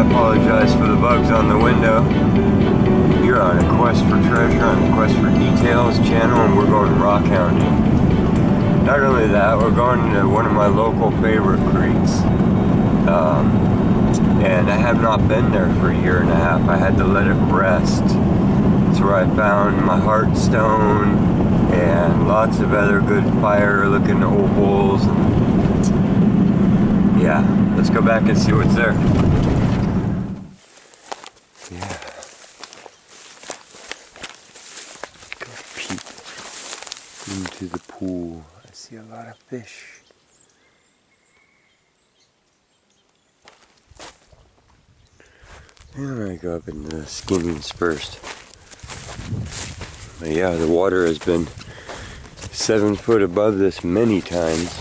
apologize for the bugs on the window. You're on a quest for treasure, on a quest for details channel, and we're going rock hounding. Not only that, we're going to one of my local favorite creeks. And I have not been there for a year and a half. I had to let it rest. It's where I found my heart stone and lots of other good fire looking opals. Yeah, let's go back and see what's there. Yeah. Go peek into the pool. I see a lot of fish. I'm gonna go up into the skinnings first. But yeah, the water has been 7 foot above this many times.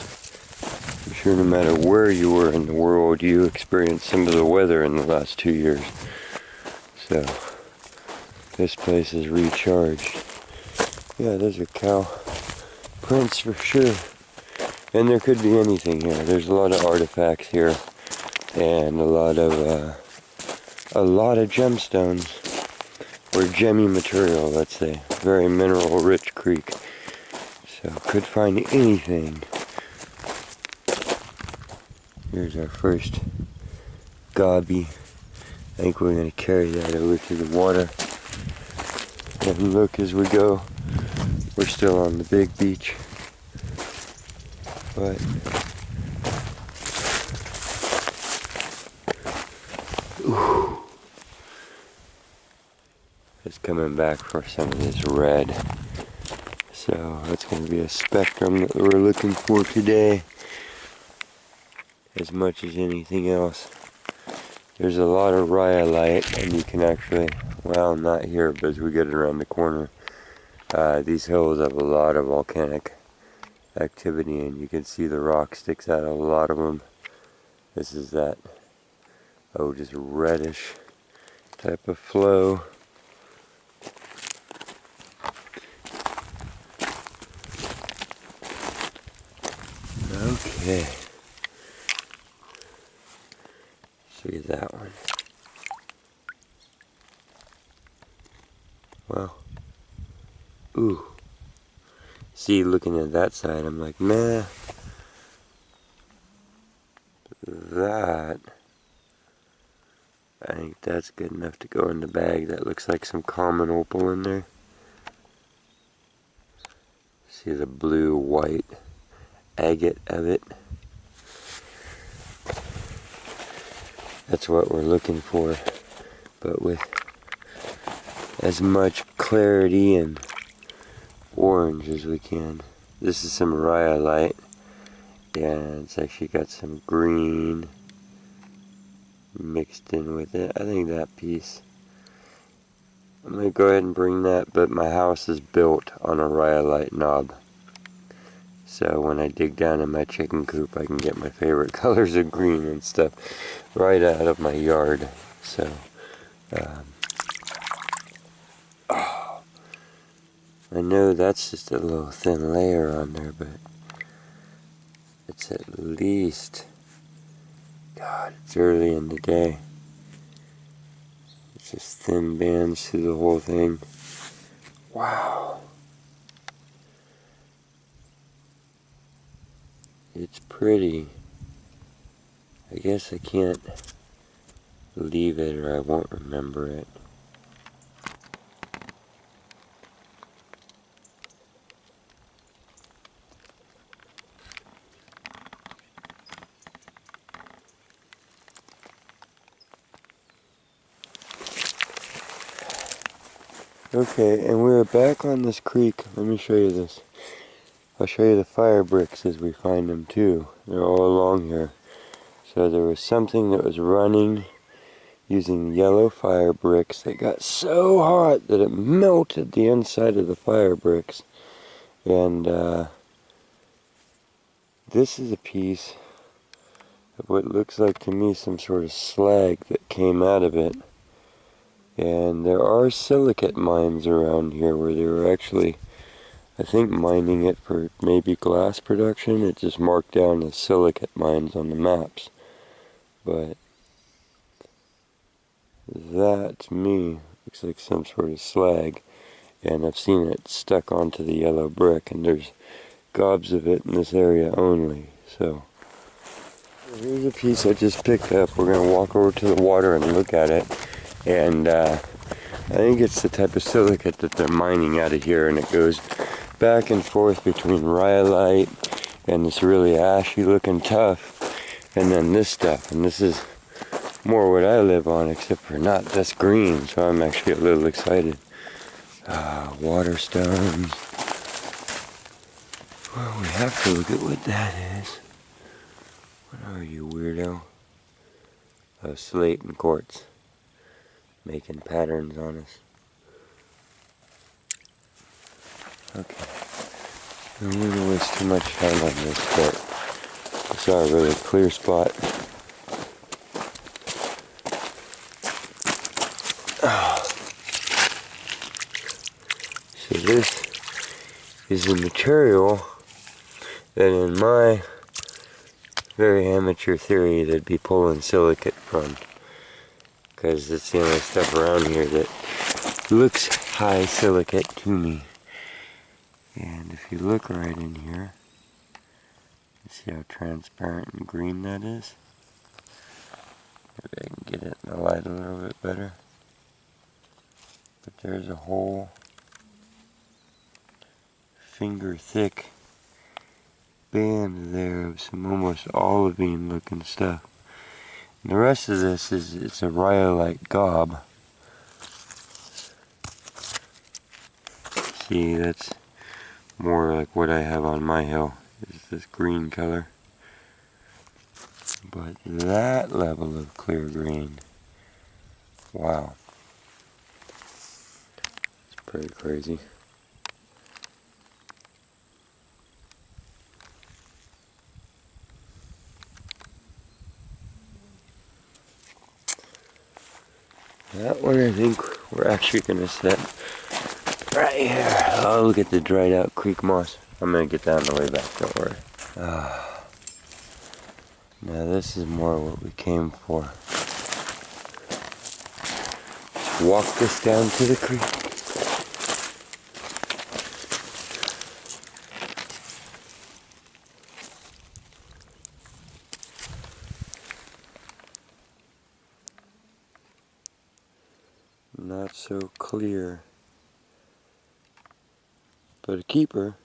I'm sure no matter where you were in the world, you experienced some of the weather in the last 2 years. So, this place is recharged. Yeah, those are cow prints for sure. And there could be anything here. There's a lot of artifacts here. And a lot of gemstones. Or gemmy material, let's say. Very mineral rich creek. So, could find anything. Here's our first gobby. I think we're going to carry that over to the water. And look, as we go, we're still on the big beach. But ooh, it's coming back for some of this red. So that's going to be a spectrum that we're looking for today. As much as anything else. There's a lot of rhyolite, and you can actually, well, not here, but as we get around the corner, these hills have a lot of volcanic activity, and you can see the rock sticks out of a lot of them. This is that, oh, just reddish type of flow. Okay. Look at that one. Wow. Ooh. See, looking at that side, I'm like, nah. That, I think that's good enough to go in the bag. That looks like some common opal in there. See the blue-white agate of it. That's what we're looking for, but with as much clarity and orange as we can. This is some rhyolite, and it's actually got some green mixed in with it. I think that piece, I'm going to go ahead and bring that, but my house is built on a rhyolite knob. So when I dig down in my chicken coop, I can get my favorite colors of green and stuff right out of my yard. So, oh, I know that's just a little thin layer on there, but it's at least, God, it's early in the day. It's just thin bands through the whole thing. Wow. It's pretty. I guess I can't leave it or I won't remember it. Okay, and we're back on this creek. Let me show you this. I'll show you the fire bricks as we find them too. They're all along here. So there was something that was running using yellow fire bricks that got so hot that it melted the inside of the fire bricks. And this is a piece of what looks like to me some sort of slag that came out of it. And there are silicate mines around here where they were actually, I think, mining it for maybe glass production. It's just marked down as silicate mines on the maps. But That, to me, looks like some sort of slag. And I've seen it stuck onto the yellow brick, and there's gobs of it in this area only. So, here's a piece I just picked up. We're going to walk over to the water and look at it. And I think it's the type of silicate that they're mining out of here, and it goes back and forth between rhyolite and this really ashy looking tuff, and then this stuff. And this is more what I live on, except for not this green, so I'm actually a little excited. Water stones. Well, we have to look at what that is. What are you, weirdo? Oh, slate and quartz. Making patterns on us. Okay. I don't want to waste too much time on this, but I saw a really clear spot. So this is a material that in my very amateur theory they'd be pulling silicate from, because it's the only stuff around here that looks high silicate to me. And if you look right in here, you see how transparent and green that is? Maybe I can get it in the light a little bit better. But there's a whole finger thick band there of some almost olivine looking stuff. And the rest of this it's a rhyolite gob. See, that's more like what I have on my hill, is this green color. But that level of clear green, wow, it's pretty crazy. That one I think we're actually going to set right here. Oh, look at the dried out creek moss. I'm going to get that on the way back, don't worry. Now this is more what we came for. Just walk this down to the creek. Not so clear, but a keeper.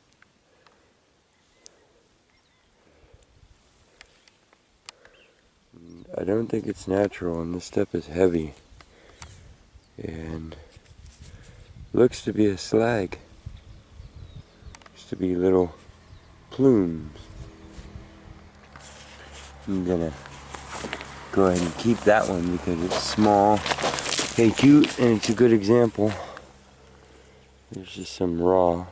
I don't think it's natural, and this stuff is heavy and looks to be a slag. Looks to be little plumes. I'm gonna go ahead and keep that one because it's small and cute, and it's a good example. There's just some raw.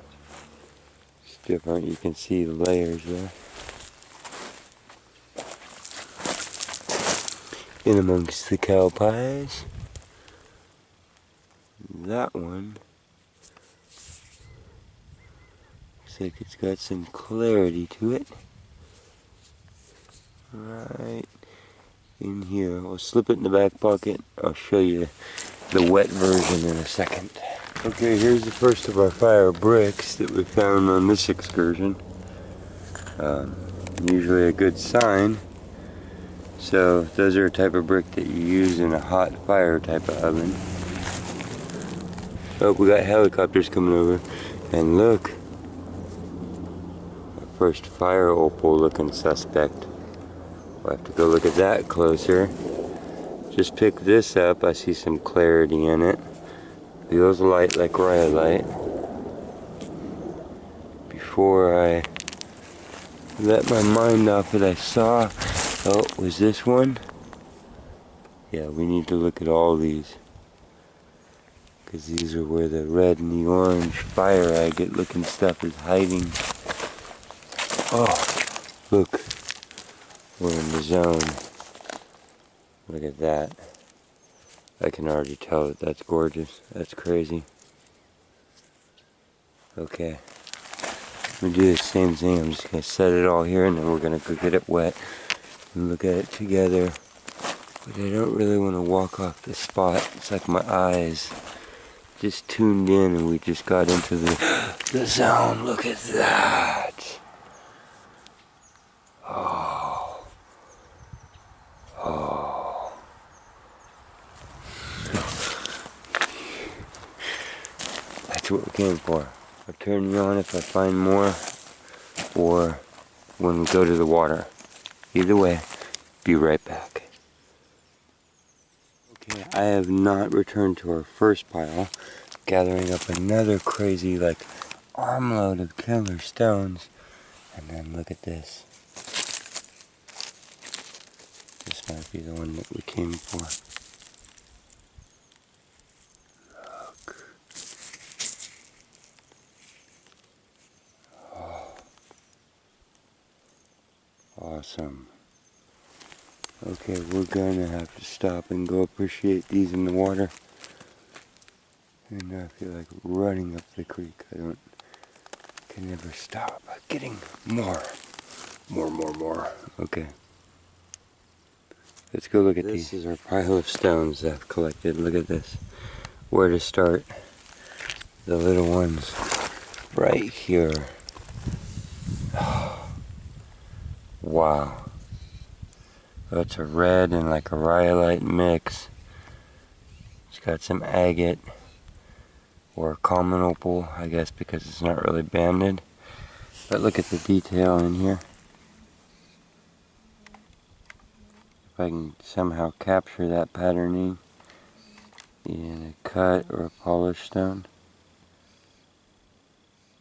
It's different. You can see the layers there. In amongst the cow pies. That one looks like it's got some clarity to it. Right in here. We'll slip it in the back pocket. I'll show you the wet version in a second. Okay, here's the first of our fire bricks that we found on this excursion. Usually a good sign. So those are a type of brick that you use in a hot fire type of oven. Oh, we got helicopters coming over. And look, our first fire opal looking suspect. We'll have to go look at that closer. Just picked this up. I see some clarity in it. Feels light like rhyolite. Before I let my mind off it, I saw, oh, was this one? Yeah, we need to look at all these, because these are where the red and the orange fire agate looking stuff is hiding. Oh, look, we're in the zone. Look at that. I can already tell that that's gorgeous. That's crazy. Okay. We do the same thing. I'm just going to set it all here, and then we're going to go get it wet and look at it together But I don't really want to walk off the spot. It's like my eyes just tuned in and we just got into the zone. Look at that. Oh. Oh. That's what we came for. I'll turn you on if I find more or when we go to the water. Either way, be right back. Okay, I have not returned to our first pile, gathering up another crazy like armload of killer stones. And then look at this. This might be the one that we came for. Look. Oh. Awesome. Okay, we're gonna have to stop and go appreciate these in the water. And I feel like running up the creek. Can never stop getting more. Okay. Let's go look at these. This is our pile of stones that I've collected. Look at this. Where to start? The little ones right here. Wow. That's a red and like a rhyolite mix. It's got some agate or common opal, I guess, because it's not really banded. But look at the detail in here. If I can somehow capture that patterning in a cut or a polished stone.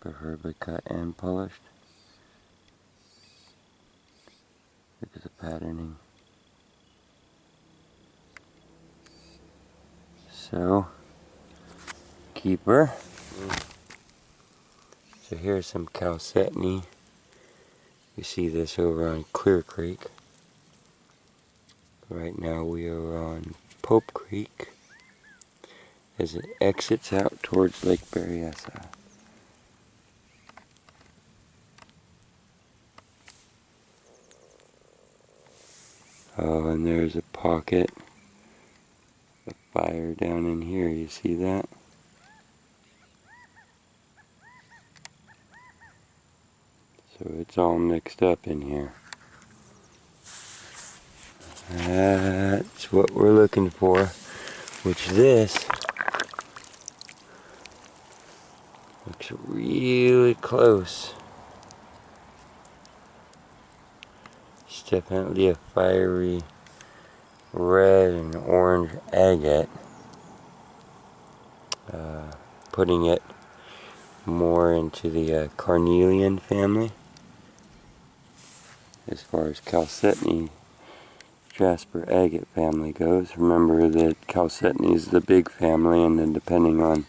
Preferably cut and polished. Look at the patterning. So, keeper. So here's some chalcedony. You see this over on Clear Creek. Right now we are on Pope Creek as it exits out towards Lake Berryessa. Oh, and there's a pocket of fire down in here. You see that? So it's all mixed up in here. That's what we're looking for, which this looks really close. It's definitely a fiery red and orange agate, putting it more into the carnelian family. As far as chalcedony, jasper agate family goes, remember that chalcedony is the big family, and then depending on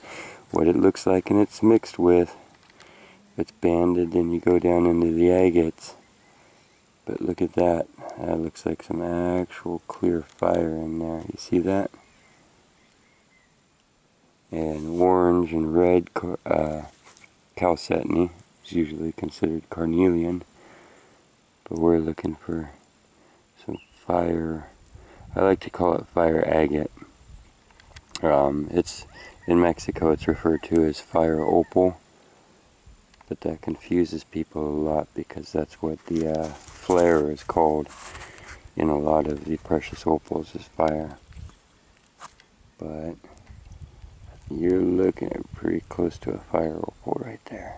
what it looks like and it's mixed with, if it's banded, then you go down into the agates. But look at that. That looks like some actual clear fire in there. You see that? And orange and red chalcedony is usually considered carnelian. But we're looking for some fire. I like to call it fire agate. It's in Mexico it's referred to as fire opal. But that confuses people a lot because that's what the flare is called in a lot of the precious opals, is fire. But you're looking at pretty close to a fire opal right there.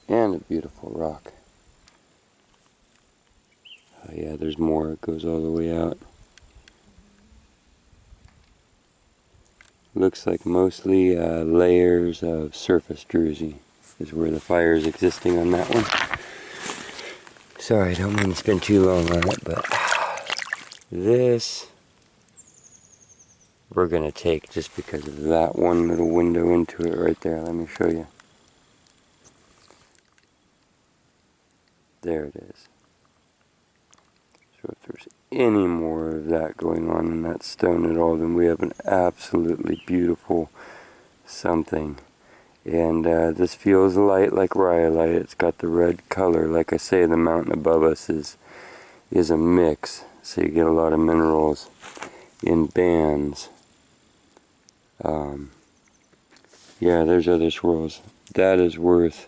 And a beautiful rock. Oh yeah, there's more. It goes all the way out. Looks like mostly layers of surface druzy is where the fire is existing on that one. Sorry, I don't mean to spend too long on it, but this we're going to take just because of that one little window into it right there. Let me show you. There it is. So if there's any more of that going on in that stone at all, then we have an absolutely beautiful something. And this feels light like rhyolite. It's got the red color. Like I say, the mountain above us is a mix, so you get a lot of minerals. in bands. Yeah, there's other swirls. That is worth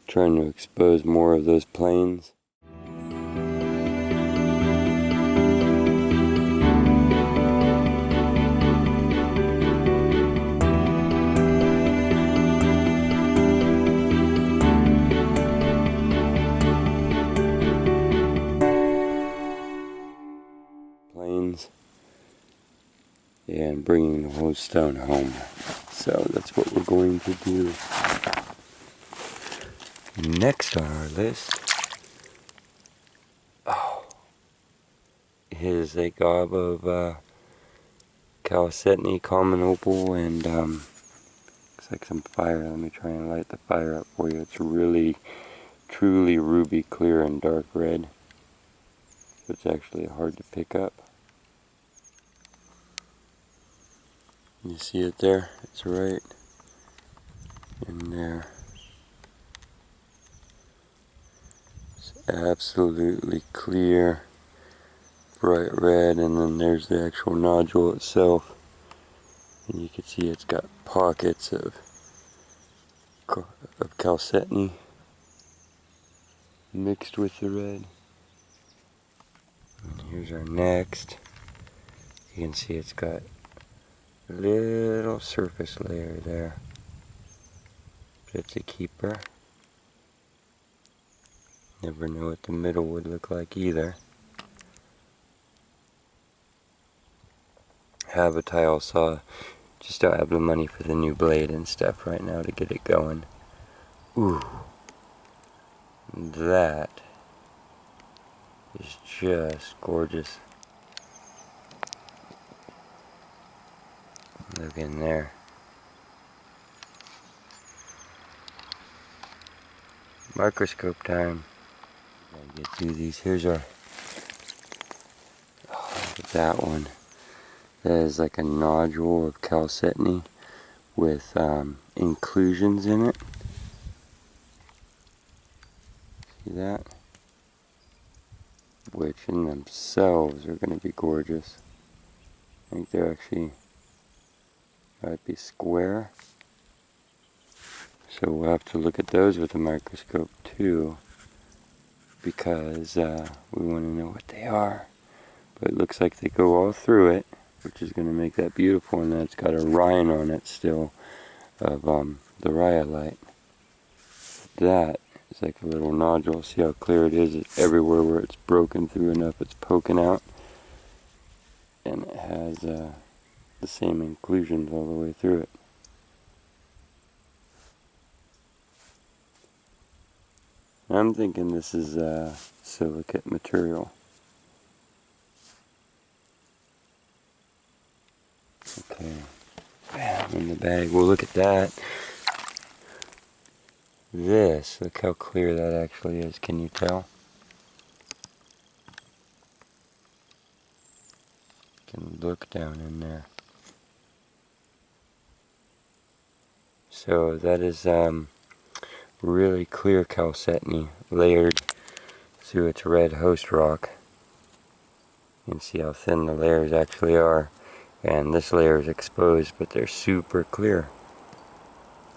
trying to expose more of those planes. And bringing the whole stone home. So that's what we're going to do. Next on our list is a gob of chalcedony, common opal, and looks like some fire. Let me try and light the fire up for you. It's really, truly ruby clear and dark red. So it's actually hard to pick up. You see it there? It's right in there. It's absolutely clear, bright red, and then there's the actual nodule itself. And you can see it's got pockets of chalcedony mixed with the red. And here's our next. You can see it's got a little surface layer there. But it's a keeper. Never know what the middle would look like either. Have a tile saw. Just don't have the money for the new blade and stuff right now to get it going. Ooh. That is just gorgeous. Look in there. Microscope time. Gotta get through these. Here's our... Oh, look at that one. That is like a nodule of chalcedony with inclusions in it. See that? Which in themselves are going to be gorgeous. I think they're actually might be square. So we'll have to look at those with a microscope too, because we want to know what they are. But it looks like they go all through it, which is going to make that beautiful. And then it's got a rind on it still of the rhyolite. That is like a little nodule. See how clear it is? It's everywhere where it's broken through enough, it's poking out. And it has the same inclusions all the way through it. I'm thinking this is silicate material. Okay, bam, in the bag. Well, look at that. This, look how clear that actually is. Can you tell? You can look down in there. So that is really clear chalcedony layered through its red host rock. You can see how thin the layers actually are. And this layer is exposed, but they're super clear.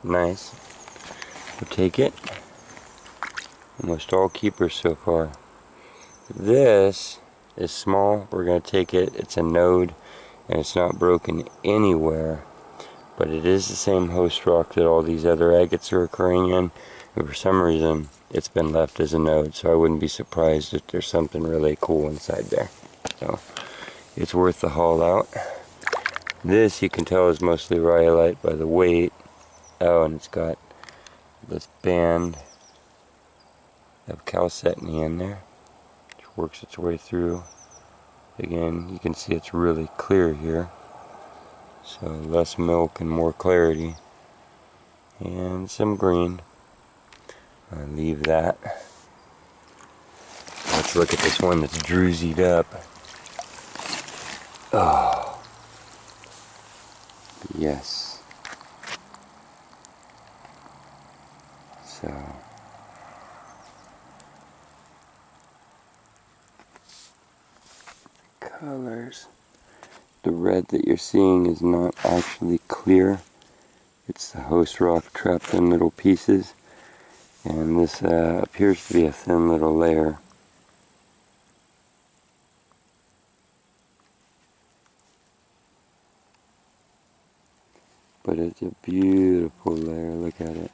Nice. We'll take it. Almost all keepers so far. This is small. We're going to take it. It's a node, and it's not broken anywhere. But it is the same host rock that all these other agates are occurring in. And for some reason, it's been left as a node. So I wouldn't be surprised if there's something really cool inside there. So it's worth the haul out. This you can tell is mostly rhyolite by the weight. Oh, and it's got this band of chalcedony in there, which works its way through. Again, you can see it's really clear here. So less milk and more clarity. And some green. I'll leave that. Let's look at this one that's drusied up. Oh. Yes. So colors. the red that you're seeing is not actually clear. It's the host rock trapped in little pieces, and this appears to be a thin little layer. But it's a beautiful layer, look at it.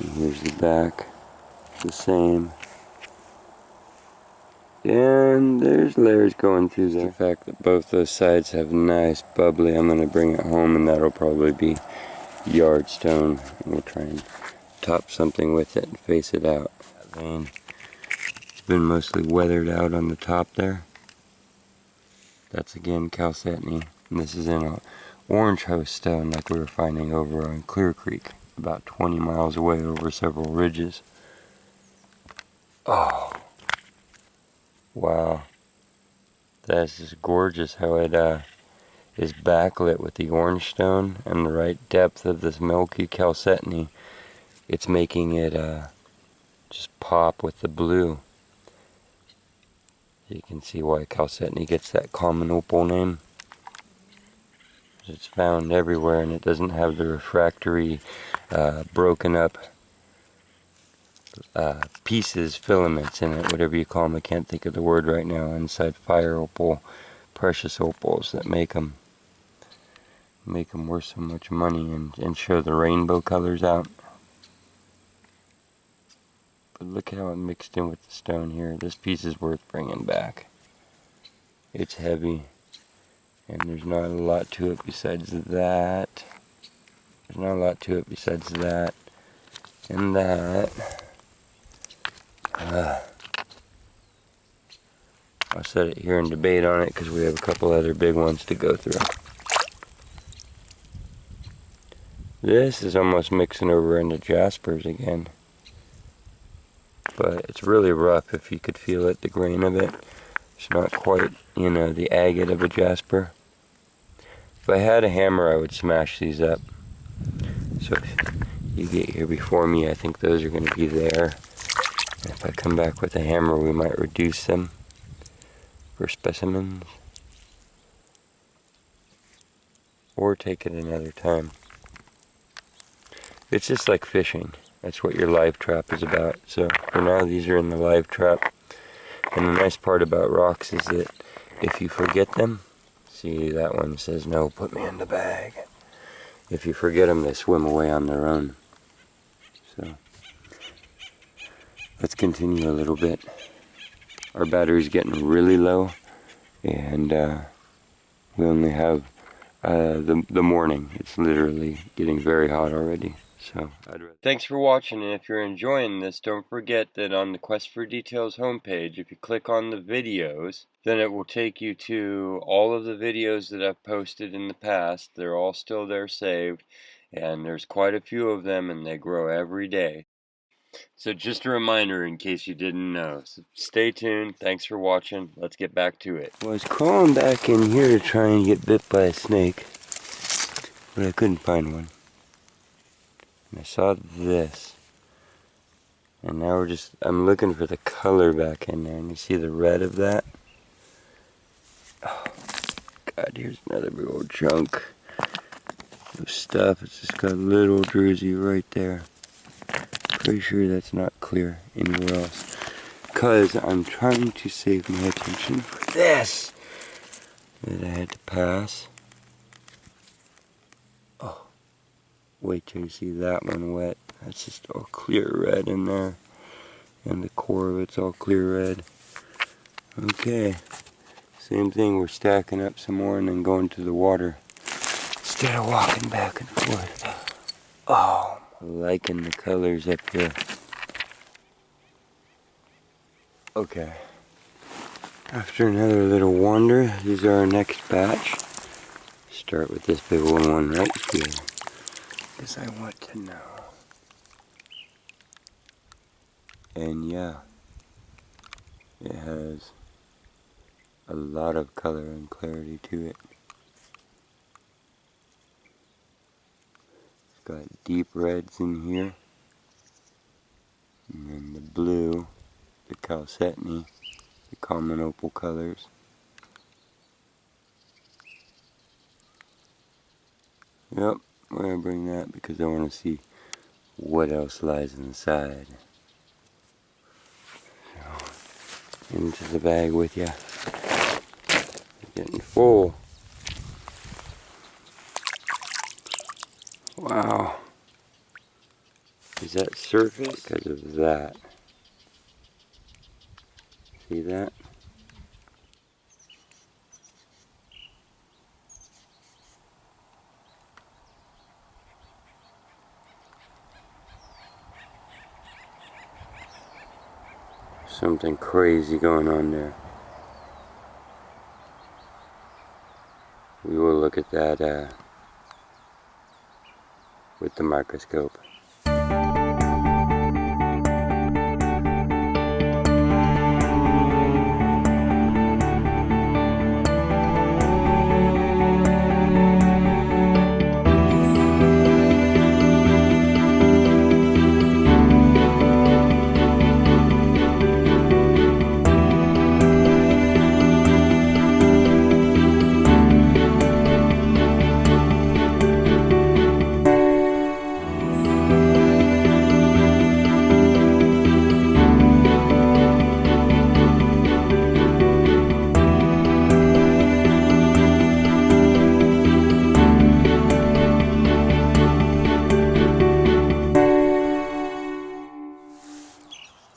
And here's the back, the same. And there's layers going through there. The fact that both those sides have nice bubbly, I'm going to bring it home and that'll probably be yard stone. We'll try and top something with it and face it out. That vein has been mostly weathered out on the top there. That's again chalcedony. And this is in a orange host stone like we were finding over on Clear Creek, about 20 miles away over several ridges. Oh, wow. That's just gorgeous how it is backlit with the orange stone and the right depth of this milky chalcedony. It's making it just pop with the blue. You can see why chalcedony gets that common opal name. It's found everywhere and it doesn't have the refractory broken up pieces, filaments in it, whatever you call them. I can't think of the word right now. Inside fire opal, precious opals that make them worth so much money and show the rainbow colors out. But look how it mixed in with the stone here. This piece is worth bringing back. It's heavy, and there's not a lot to it besides that. There's not a lot to it besides that and that. I'll set it here and debate on it because we have a couple other big ones to go through. This is almost mixing over into jaspers again. But it's really rough if you could feel it, the grain of it. It's not quite, you know, the agate of a jasper. If I had a hammer, I would smash these up. So if you get here before me, I think those are going to be there. And if I come back with a hammer, we might reduce them for specimens. Or take it another time. It's just like fishing. That's what your live trap is about. So for now, these are in the live trap. And the nice part about rocks is that if you forget them, see that one says, no, put me in the bag. If you forget them, they swim away on their own. So let's continue a little bit. Our battery's getting really low, and we only have the morning. It's literally getting very hot already. So thanks for watching, and if you're enjoying this, don't forget that on the Quest for Details homepage, if you click on the videos, then it will take you to all of the videos that I've posted in the past. They're all still there saved, and there's quite a few of them, and they grow every day. So just a reminder in case you didn't know. So stay tuned. Thanks for watching. Let's get back to it. Well, I was crawling back in here to try and get bit by a snake, but I couldn't find one. And I saw this. And now I'm looking for the color back in there. And you see the red of that? Oh, God, here's another big old chunk of stuff. It's just got a little druzy right there. Pretty sure that's not clear anywhere else. Because I'm trying to save my attention for this that I had to pass. Oh, wait till you see that one wet. That's just all clear red in there. And the core of it's all clear red. Okay. Same thing, we're stacking up some more and then going to the water. Instead of walking back and forth. Oh, I'm liking the colors up here. Okay. After another little wander, these are our next batch. Start with this big one right here. Because I want to know. And yeah, it has a lot of color and clarity to it. It's got deep reds in here. chalcedony, the common opal colors. Yep, we're going to bring that because I want to see what else lies inside. So, into the bag with ya. Getting full. Wow. Is that surface? Because of that. See that? Something crazy going on there. We will look at that with the microscope.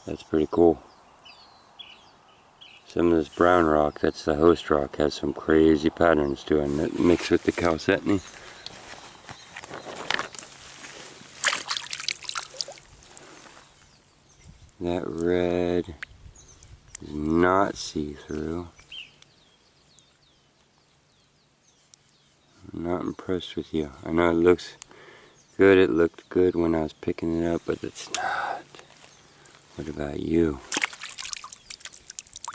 That's pretty cool. Some of this brown rock, that's the host rock, has some crazy patterns to it, and it mixed with the chalcedony. That red is not see-through. I'm not impressed with you. I know it looks good, it looked good when I was picking it up, but it's not. What about you?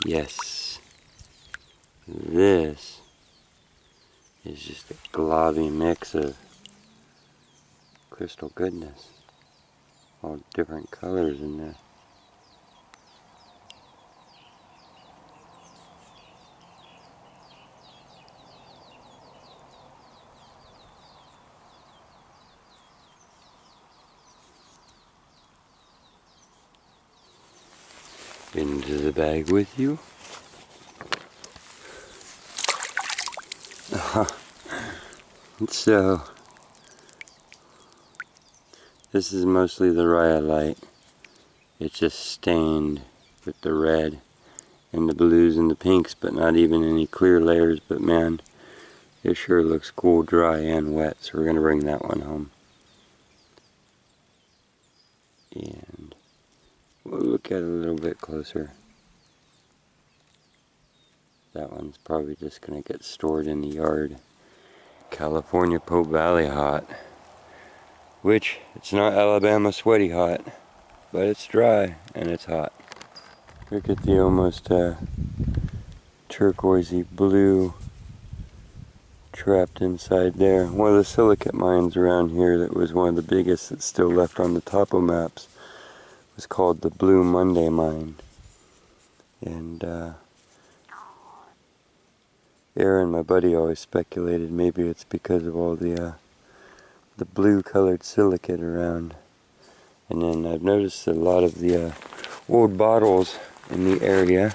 Yes. This is just a globby mix of crystal goodness. All different colors in there. Into the bag with you. So, this is mostly the rhyolite. It's just stained with the red and the blues and the pinks, but not even any clear layers. But man, it sure looks cool, dry and wet. So we're going to bring that one home. And we'll look at it a little bit closer. That one's probably just going to get stored in the yard. California Pope Valley hot. Which, it's not Alabama sweaty hot, but it's dry and it's hot. Look at the almost turquoisey blue trapped inside there. One of the silicate mines around here that was one of the biggest that's still left on the topo maps was called the Blue Monday mine. And Aaron, my buddy, always speculated maybe it's because of all the blue colored silicate around. And then I've noticed that a lot of the old bottles in the area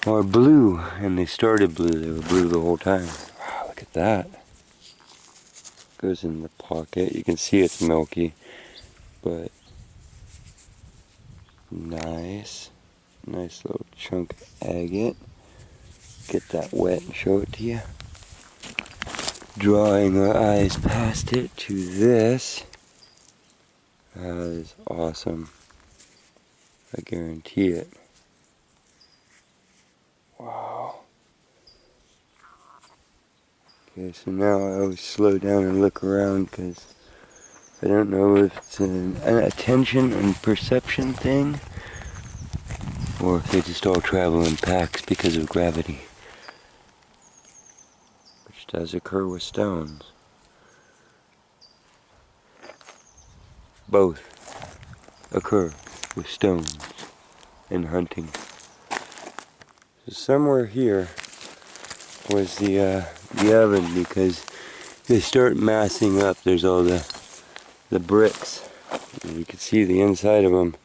are blue, and they started blue. They were blue the whole time. Wow, look at that. Goes in the pocket. You can see it's milky, but nice. Nice little chunk of agate. Get that wet and show it to you. Drawing our eyes past it to this. That is awesome. I guarantee it. Wow. Okay, so now I always slow down and look around because I don't know if it's an attention and perception thing or if they just all travel in packs because of gravity, which does occur with stones. Both occur with stones. and hunting. So somewhere here was the oven, because they start massing up. There's all the bricks. And you can see the inside of them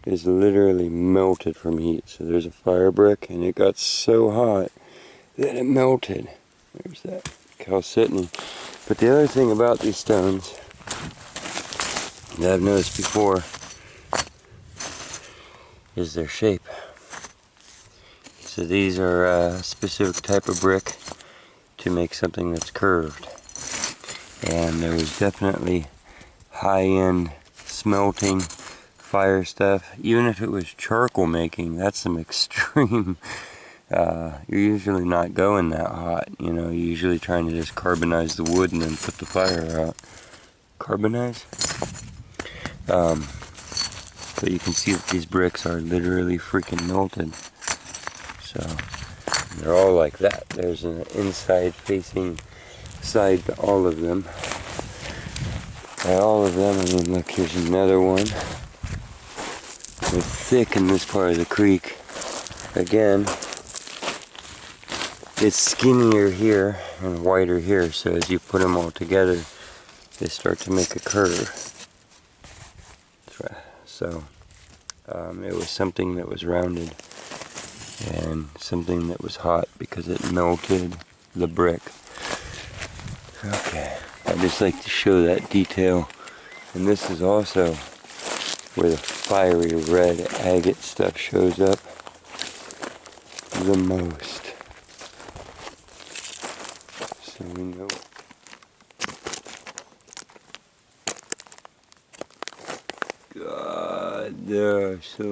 is literally melted from heat. So there's a fire brick, and it got so hot that it melted. There's that chalcedony. But the other thing about these stones that I've noticed before is their shape. So these are a specific type of brick to make something that's curved. And there was definitely high-end smelting fire stuff. Even if it was charcoal making, that's some extreme. You're usually not going that hot. You know, you're usually trying to just carbonize the wood and then put the fire out. Carbonize? But you can see that these bricks are literally freaking melted. So they're all like that. There's an inside facing side to all of them. By all of them, I mean, look, here's another one. They're thick in this part of the creek. Again, it's skinnier here and wider here, so as you put them all together, they start to make a curve. So it was something that was rounded and something that was hot because it melted the brick. Okay, I just like to show that detail. And this is also where the fiery red agate stuff shows up the most. So we know. God, there are so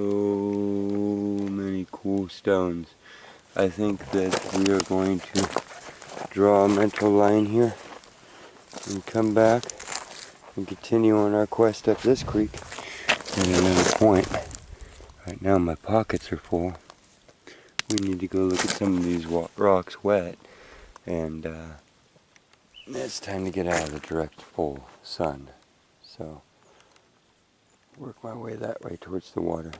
many cool stones. I think that we are going to draw a mental line here and come back and continue on our quest up this creek at another point. Right now my pockets are full. We need to go look at some of these rocks wet, and it's time to get out of the direct full sun. So work my way that way towards the water.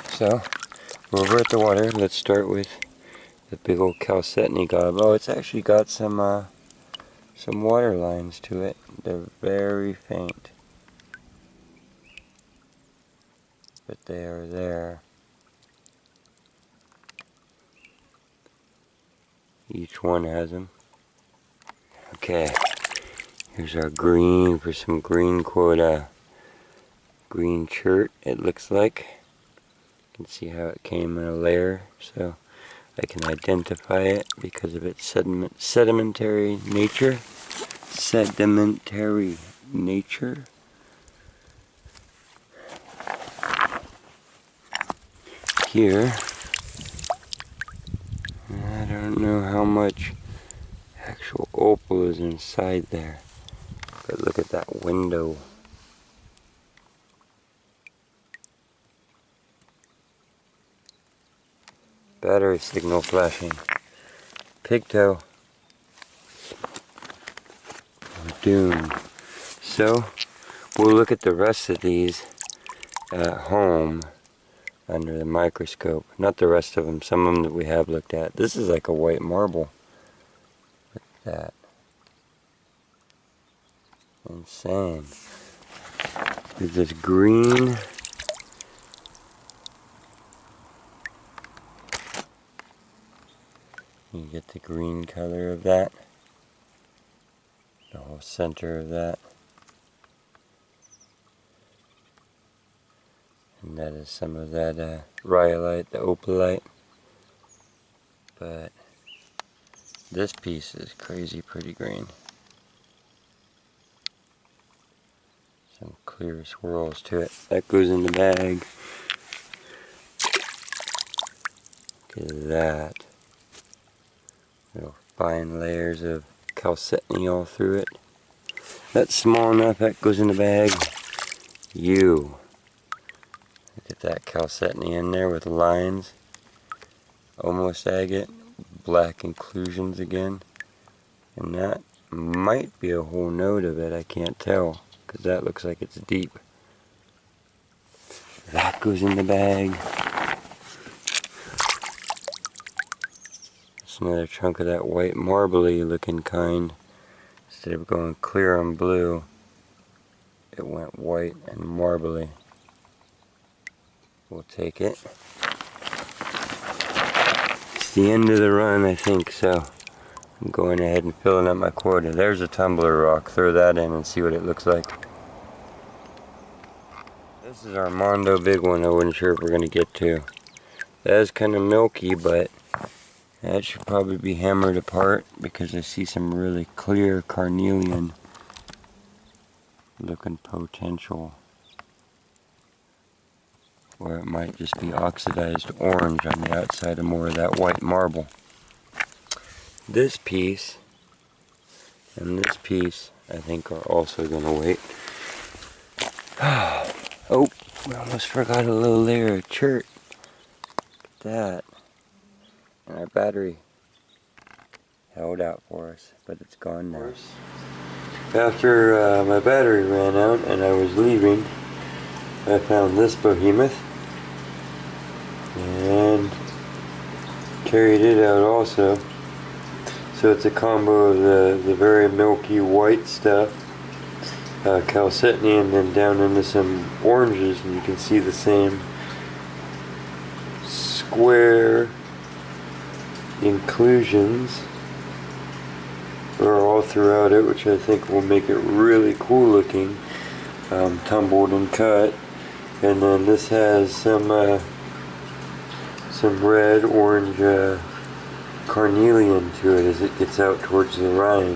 So we're over at the water. Let's start with the big old chalcedony gob. Oh, it's actually got some water lines to it. They're very faint, but they are there. Each one has them. Okay, here's our green for some green quota. Green chert, it looks like. You can see how it came in a layer, so I can identify it because of its sedimentary nature. Sedimentary nature. Here, I don't know how much actual opal is inside there, but look at that window. Battery signal flashing. Pigtail. We're doomed. So, we'll look at the rest of these at home under the microscope. Not the rest of them, some of them that we have looked at. This is like a white marble. Look at that. Insane. There's this green. You get the green color of that. The whole center of that. And that is some of that rhyolite, the opalite. But this piece is crazy pretty green. Some clear swirls to it. That goes in the bag. Look at that. Little fine layers of chalcedony all through it. That's small enough, that goes in the bag. Look at that chalcedony in there with lines. Almost agate. Black inclusions again. And that might be a whole node of it, I can't tell, because that looks like it's deep. That goes in the bag. It's another chunk of that white marbly looking kind. Instead of going clear and blue, it went white and marbly. We'll take it. It's the end of the run, I think, so I'm going ahead and filling up my quota. There's a tumbler rock. Throw that in and see what it looks like. This is our Mondo big one. I wasn't sure if we're going to get to. That is kind of milky, but that should probably be hammered apart because I see some really clear carnelian looking potential. Or it might just be oxidized orange on the outside of more of that white marble. This piece and this piece I think are also going to wait. Oh, we almost forgot a little layer of chert. Look at that. And our battery held out for us, but it's gone now. After my battery ran out and I was leaving, I found this behemoth and carried it out also. So it's a combo of the very milky white stuff, calcitiny, and then down into some oranges, and you can see the same square inclusions are all throughout it, which I think will make it really cool looking, tumbled and cut. And then this has some red, orange, carnelian to it as it gets out towards the rind.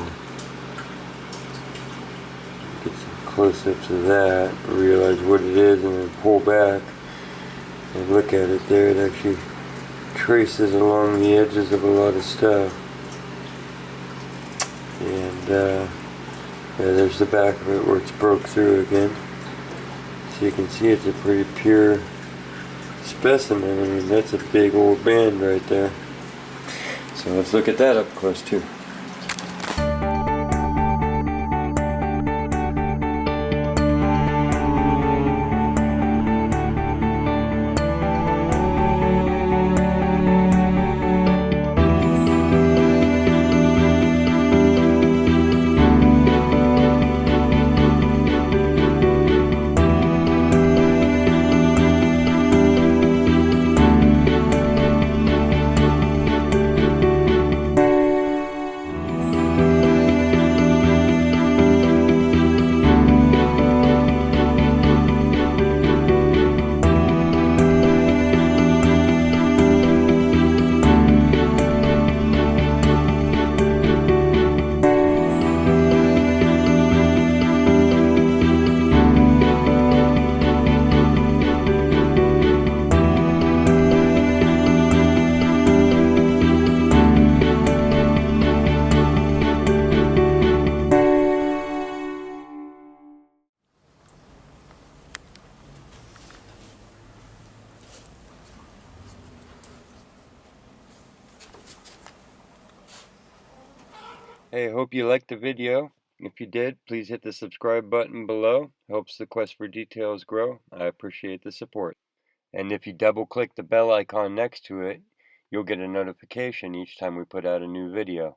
Get some close-ups of that, realize what it is, and then pull back and look at it there. It actually traces along the edges of a lot of stuff. And yeah, there's the back of it where it's broke through again. So you can see it's a pretty pure specimen. I mean, that's a big old band right there. So let's look at that up close too. Hey, I hope you liked the video. If you did, please hit the subscribe button below. Helps the quest for details grow. I appreciate the support. And if you double click the bell icon next to it, you'll get a notification each time we put out a new video.